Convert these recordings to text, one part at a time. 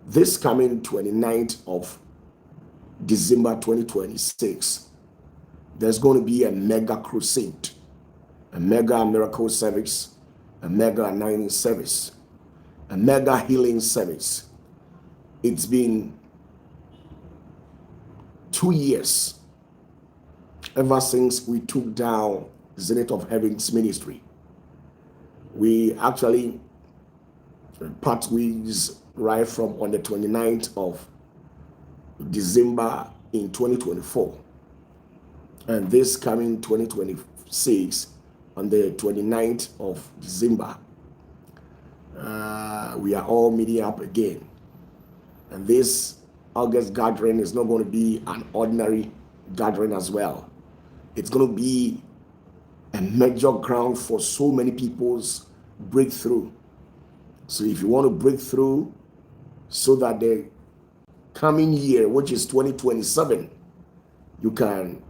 This coming 29th of December 2026, there's going to be a mega crusade, a mega miracle service, a mega anointing service, a mega healing service. It's been 2 years ever since we took down Zenith of Heaven's ministry. We actually part ways right from on the 29th of December in 2024. And this coming 2026, on the 29th of December, we are all meeting up again. And this August gathering is not going to be an ordinary gathering as well. It's going to be a major ground for so many people's breakthrough. So if you want to break through so that the coming year, which is 2027, you can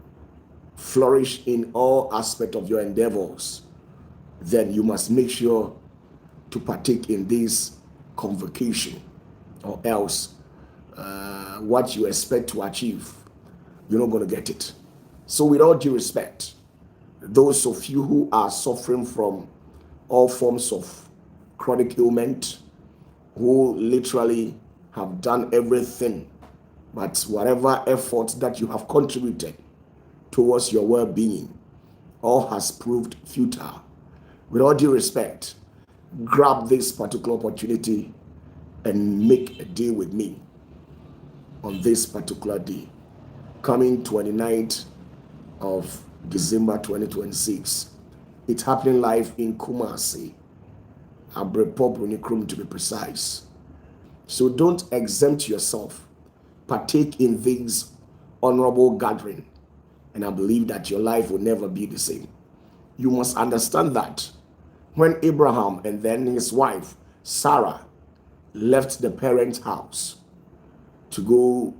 flourish in all aspects of your endeavors, then you must make sure to partake in this convocation, or else what you expect to achieve, you're not going to get it. So with all due respect, those of you who are suffering from all forms of chronic ailment, who literally have done everything, but whatever effort that you have contributed towards your well-being, all has proved futile. With all due respect, grab this particular opportunity and make a deal with me on this particular day, coming 29th of December 2026. It's happening live in Kumasi, Abrepop Unikrum to be precise. So don't exempt yourself. Partake in this honorable gathering, and I believe that your life will never be the same. You must understand that when Abraham and then his wife Sarah left the parents' house to go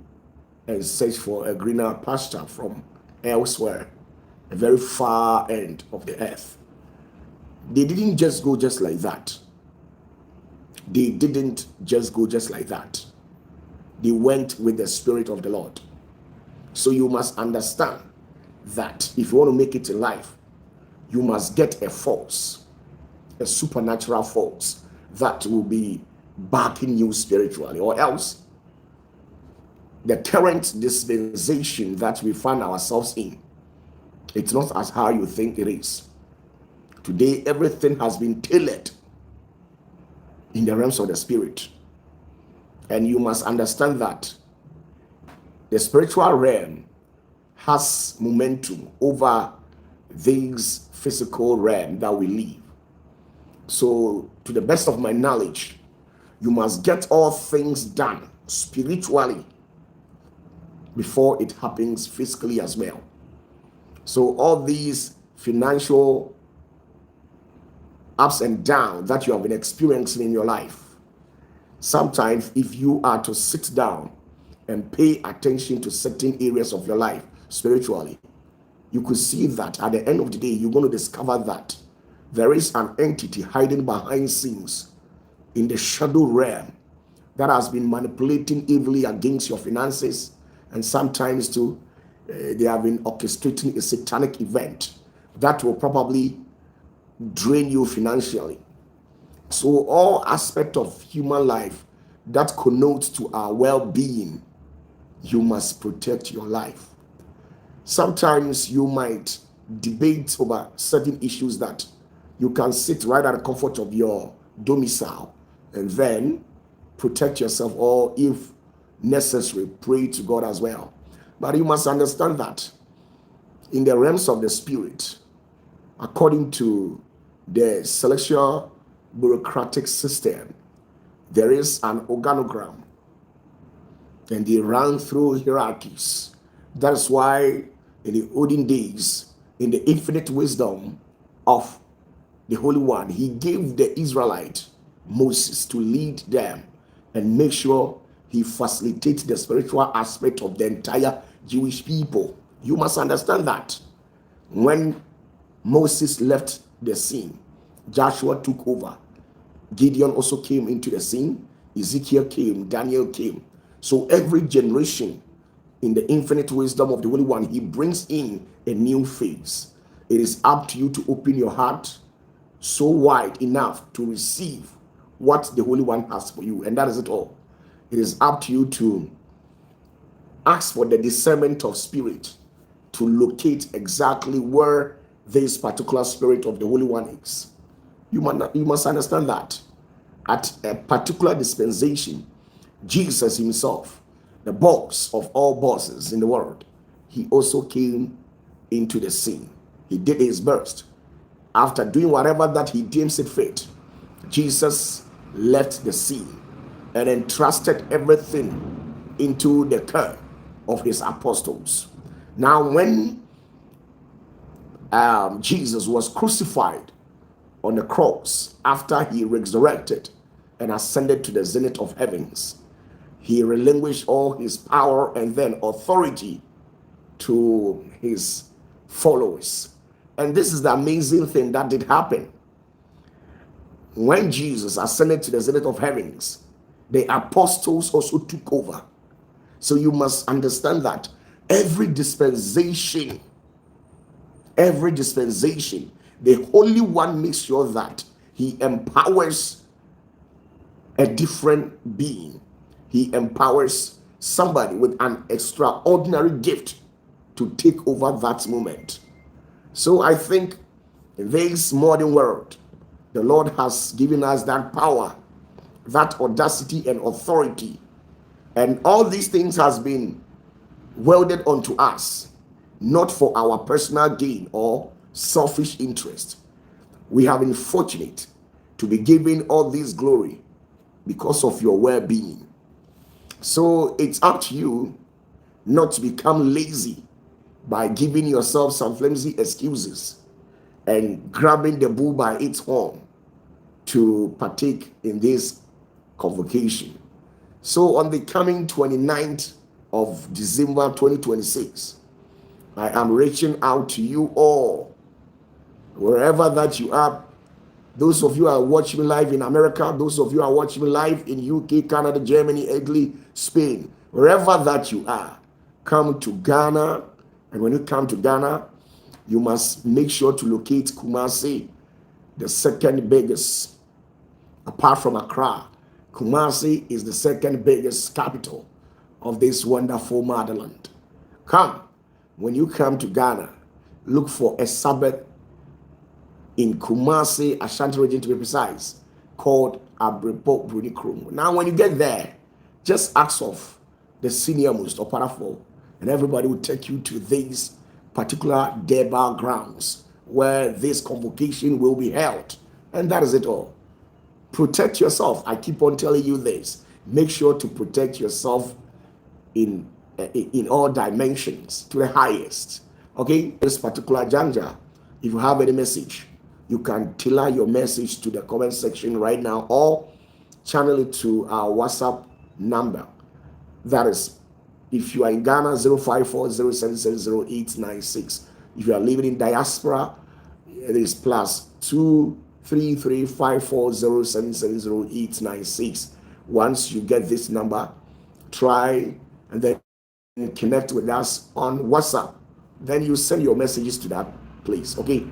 and search for a greener pasture from elsewhere, a very far end of the earth, they didn't just go just like that. They didn't just go just like that. They went with the Spirit of the Lord. So you must understand that if you want to make it in life, you must get a force, a supernatural force that will be backing you spiritually, or else the current dispensation that we find ourselves in, it's not as how you think it is. Today, everything has been tailored in the realms of the spirit. And you must understand that the spiritual realm has momentum over this physical realm that we live. So, to the best of my knowledge, you must get all things done spiritually before it happens physically as well. So all these financial ups and downs that you have been experiencing in your life, sometimes if you are to sit down and pay attention to certain areas of your life spiritually, you could see that at the end of the day, you're going to discover that there is an entity hiding behind scenes in the shadow realm that has been manipulating evilly against your finances, and sometimes too, they have been orchestrating a satanic event that will probably drain you financially. So all aspects of human life that connotes to our well-being, you must protect your life. Sometimes you might debate over certain issues that you can sit right at the comfort of your domicile and then protect yourself, or if necessary, pray to God as well. But you must understand that in the realms of the spirit, according to the celestial bureaucratic system, there is an organogram, and they run through hierarchies. That's why in the olden days, in the infinite wisdom of the Holy One, he gave the Israelite Moses to lead them and make sure he facilitates the spiritual aspect of the entire Jewish people. You must understand that when Moses left the scene, Joshua took over. Gideon also came into the scene, Ezekiel came, Daniel came. So every generation, in the infinite wisdom of the Holy One, he brings in a new phase. It is up to you to open your heart so wide enough to receive what the Holy One has for you. And that is it all. It is up to you to ask for the discernment of spirit to locate exactly where this particular spirit of the Holy One is. You must understand that at a particular dispensation, Jesus himself, the boss of all bosses in the world, he also came into the scene. He did his best. After doing whatever that he deems it fit, Jesus left the scene and entrusted everything into the care of his apostles. Now, when Jesus was crucified on the cross, after he resurrected and ascended to the zenith of heavens, he relinquished all his power and then authority to his followers. And this is the amazing thing that did happen. When Jesus ascended to the zenith of heavens, the apostles also took over. So you must understand that every dispensation, the Holy One makes sure that he empowers a different being. He empowers somebody with an extraordinary gift to take over that moment. So I think in this modern world, the Lord has given us that power, that audacity and authority. And all these things has been welded onto us, not for our personal gain or selfish interest. We have been fortunate to be given all this glory because of your well-being. So it's up to you not to become lazy by giving yourself some flimsy excuses and grabbing the bull by its horn to partake in this convocation. So on the coming 29th of December 2026, I am reaching out to you all, wherever that you are. Those of you who are watching me live in America, those of you who are watching me live in UK, Canada, Germany, Italy, Spain, wherever that you are, come to Ghana. And when you come to Ghana, you must make sure to locate Kumasi, the second biggest, apart from Accra. Kumasi is the second biggest capital of this wonderful motherland. Come. When you come to Ghana, look for a Sabbath in Kumasi, Ashanti region to be precise, called Abrepo Brunikrum. Now, when you get there, just ask of the senior most OPATAFUOR, and everybody will take you to these particular Deba grounds where this convocation will be held. And that is it all. Protect yourself. I keep on telling you this. Make sure to protect yourself in all dimensions to the highest. Okay, this particular juncture, if you have any message, you can tailor your message to the comment section right now or channel it to our WhatsApp number. That is, if you are in Ghana, 05407700896. If you are living in diaspora, it is +2335407700896. Once you get this number, try and then connect with us on WhatsApp. Then you send your messages to that place. Okay,